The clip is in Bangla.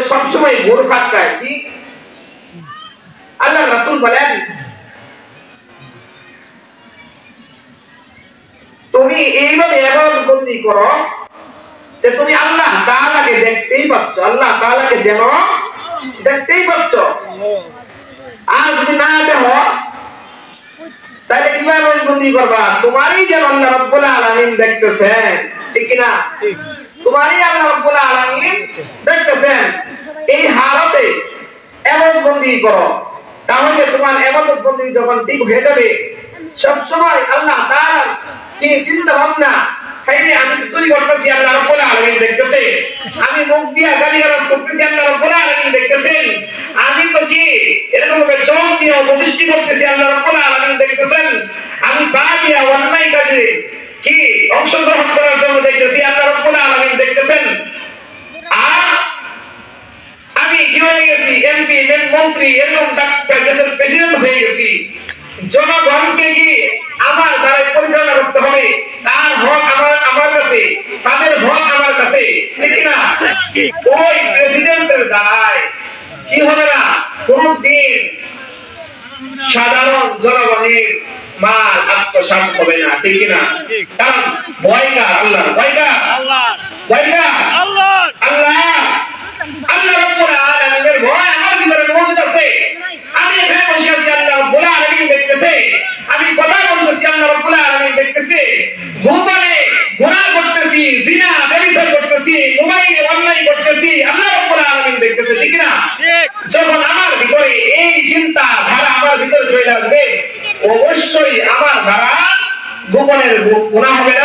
সবসময় ঘুর ফাটকায় কি আল্লাহ রাসূল বলেন তুমি এইভাবে ইবাদত বন্দি করো যে তুমি আল্লাহ তাআলাকে দেখতেই পাচ্ছ, আল্লাহ তাআলাকে যেন দেখতেই পাচ্ছ। আর যদি না দেখো তাহলে কিভাবে বন্দি করবা? তোমারই যেন আল্লাহ রাব্বুল আলামিন দেখতেছেন, ঠিক না? তোমারই আল্লাহ রাব্বুল আলামিন দেখতেছেন। এই হালতে ইবাদত বন্দি করো, তাহলে তোমার ইবাদত বন্দি যখন ঠিক হয়ে যাবে, সব সময় আল্লাহ তাআলার কি চিন্তা ভাবনা খাইলে আমি চুরি করতেছি, আল্লাহ রাব্বুল আলামিন দেখতেছে। আমি মুখ দিয়া গালিগালাজ করতেছি, আল্লাহ রাব্বুল আলামিন দেখতেছেন। আমি তো কি এরকম ভাবে চোখ দিয়ে অপদৃষ্টি করতেছি, আল্লাহ রাব্বুল আলামিন দেখতেছেন। আমি পা দিয়া অন্যায় কাজে কি অংশগ্রহণ করার জন্য দেখতেছি, আল্লাহ রাব্বুল আলামিন দেখতেছেন। আর আমি কি হয়ে গেছি, এমপি, মন্ত্রী, এরকম ডাক্তার, দেশের প্রেসিডেন্ট হয়ে গেছি। জনগণকে কি আমার দ্বারা পরিচালনা করতে হবে, তার হক আমার কাছে, তাদের হক আমার কাছে, ঠিক না? ওই প্রেসিডেন্টের দ্বারায় কি হবে না, কোনদিন সাধারণ জনগণের মাল আত্মসাৎ হবে না, ঠিক না? কারণ ভয়কার আল্লাহ, ভয়কার আল্লাহ, ভয়কার আল্লাহ, আল্লাহ আল্লাহ রাব্বুল আলামিনের ভয় আমার ভিতরে মজুদ আছে। আমি এখানে বসে আছি, আল্লাহ রাব্বুল আলামিন দেখতেছে। আমি কথা বলতেছি, আল্লাহ রাব্বুল আলামিন দেখতেছে। গোপনে গুনাহ করতেছি, জিনা ব্যভিচার করতেছি, মোবাইলে অন্যায় করতেছি, আল্লাহ রাব্বুল আলামিন দেখতেছে, ঠিক না? ঠিক। যখন আমার ভিতরে এই চিন্তা ধারা আমার ভিতরে চলে আসবে, অবশ্যই আমার দ্বারা গোপনের গুনাহ হবে না।